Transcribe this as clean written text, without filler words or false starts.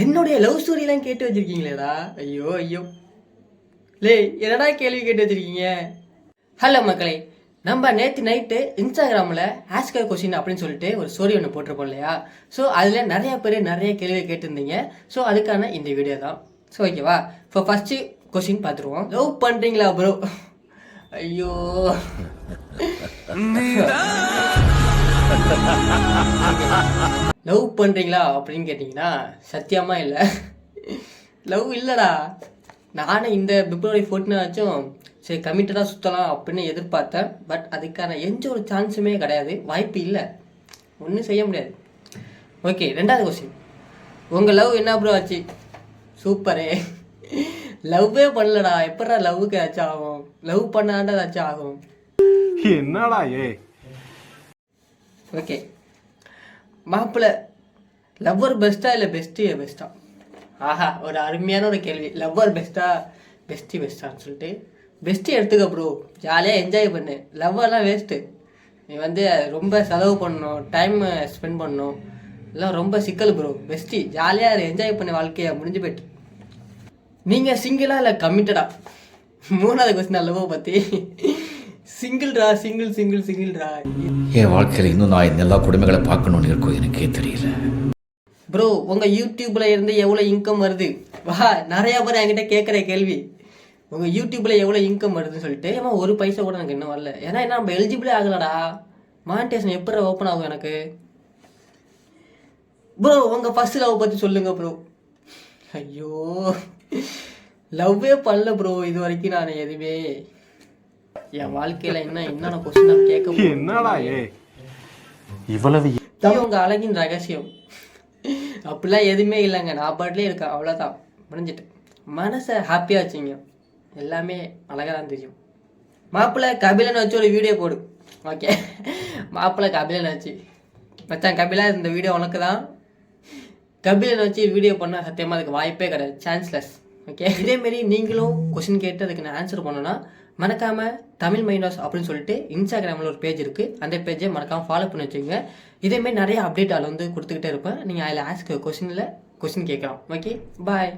என்னுடைய லவ் ஸ்டோரியெலாம் கேட்டு வச்சுருக்கீங்களேடா. ஐயோ ஐயோ லே, என்னடா கேள்வி கேட்டு வச்சுருக்கீங்க? ஹலோ மக்களே, நம்ம நேற்று நைட்டு இன்ஸ்டாகிராமில் ஆஸ்க் எ கொஷின் அப்படின்னு சொல்லிட்டு ஒரு ஸ்டோரி ஒன்று போட்டிருப்போம் இல்லையா? ஸோ அதில் நிறைய பேர் நிறைய கேள்வி கேட்டிருந்தீங்க. ஸோ அதுக்கான இந்த வீடியோ தான். ஸோ ஓகேவா, இப்போ ஃபஸ்ட்டு கொஷின் பார்த்துருவோம். லவ் பண்ணுறீங்களா ப்ரோ? ஐயோ லவ் பண்ணுறீங்களா அப்படின்னு கேட்டிங்கன்னா சத்தியமாக இல்லை. லவ் இல்லைடா. நானும் இந்த பிப்ரவரி 14 சரி கமிட்டடாக சுற்றலாம் அப்படின்னு எதிர்பார்த்தேன். பட் அதுக்கான எந்த ஒரு சான்ஸுமே கிடையாது, வாய்ப்பு இல்லை, ஒன்றும் செய்ய முடியாது. ஓகே, ரெண்டாவது கொஸ்டின், உங்கள் லவ் என்ன ப்ரோ ஆச்சு? சூப்பரே, லவ்வே பண்ணலடா, எப்படா லவ்வுக்கு ஏதாச்சும் ஆகும்? லவ் பண்ணாண்டா ஏதாச்சும் ஆகும்? என்னடா ஏ. ஓகே, மாப்பிள்ளை லவ்வர் பெஸ்ட்டா இல்லை பெஸ்ட்டு பெஸ்ட்டா? ஆஹா, ஒரு அருமையான ஒரு கேள்வி. லவ்வர் பெஸ்ட்டா பெஸ்ட்டு பெஸ்ட்டான்னு சொல்லிட்டு பெஸ்ட்டு எடுத்துக்க ப்ரோ, ஜாலியாக என்ஜாய் பண்ணு. லவ்வர்லாம் வேஸ்ட்டு. நீ ரொம்ப செலவு பண்ணணும், டைம் ஸ்பெண்ட் பண்ணணும், எல்லாம் ரொம்ப சிக்கல் ப்ரோ. பெஸ்ட்டு ஜாலியாக என்ஜாய் பண்ண வாழ்க்கையை முடிஞ்சு போய்ட்டு. நீங்கள் சிங்கிளா இல்லை கமிட்டடா? மூணாவது கொஸ்டின் லவ்வை பற்றி. சிங்கிள்ரா, சிங்கிள்ரா. என் வாழ்க்கையில் இன்னும் நான் எல்லா குடும்பங்களை பார்க்கணும்னு இருக்கோ எனக்கே தெரியல. ப்ரோ, உங்கள் யூடியூப்பில் இருந்து எவ்வளோ இன்கம் வருது? வா, நிறையா பேர் என்கிட்ட கேட்குற கேள்வி, உங்கள் யூடியூப்பில் எவ்வளோ இன்கம் வருதுன்னு சொல்லிட்டு. ஏமா ஒரு பைசா கூட எனக்கு இன்னும் வரல. ஏன்னா என்ன, நம்ம எலிஜிபிளே ஆகலடா. மானிட்டேஷன் எப்படி ஓப்பன் ஆகும் எனக்கு? ப்ரோ, உங்கள் ஃபஸ்ட் லவ் பற்றி சொல்லுங்கள் ப்ரோ. ஐயோ, லவ்வே பண்ணல ப்ரோ இது வரைக்கும். நான் எதுவே என் வாழ்க்கையில் என்னென்ன கொஸ்டின் நான் கேட்க என்னடா ஏ இவ்வளவு. உங்கள் அழகின் ரகசியம் அப்படிலாம் எதுவுமே இல்லைங்க. நான் பாட்டிலே இருக்கேன், அவ்வளோதான், முடிஞ்சிட்டு. மனசை ஹாப்பியாக வச்சுங்க, எல்லாமே அழகாக தான் தெரியும். மாப்பிள்ளை கபிலன் வச்சு ஒரு வீடியோ போடு. ஓகே, மாப்பிள்ளை கபிலன் வச்சு மச்சான், கபிலா இந்த வீடியோ உனக்கு தான். கபிலன் வச்சு வீடியோ பண்ணால் சத்தியமாக அதுக்கு வாய்ப்பே கிடையாது, சான்ஸ்லெஸ். ஓகே, இதேமாரி நீங்களும் கொஸ்டின் கேட்டு அதுக்கு நான் ஆன்சர் பண்ணணும்னா மறக்காமல் தமிழ் மைண்டாஸ் அப்படின்னு சொல்லிட்டு இன்ஸ்டாகிராமில் ஒரு பேஜ் இருக்குது, அந்த பேஜை மறக்காமல் ஃபாலோ பண்ணி வச்சுக்கோங்க. இதேமாரி நிறைய அப்டேட் அதில் கொடுத்துக்கிட்டே இருப்பேன். நீங்கள் அதில் ஆஸ்க் கொஸ்டினில் கொஸ்டின் கேட்கலாம். ஓகே, பாய்.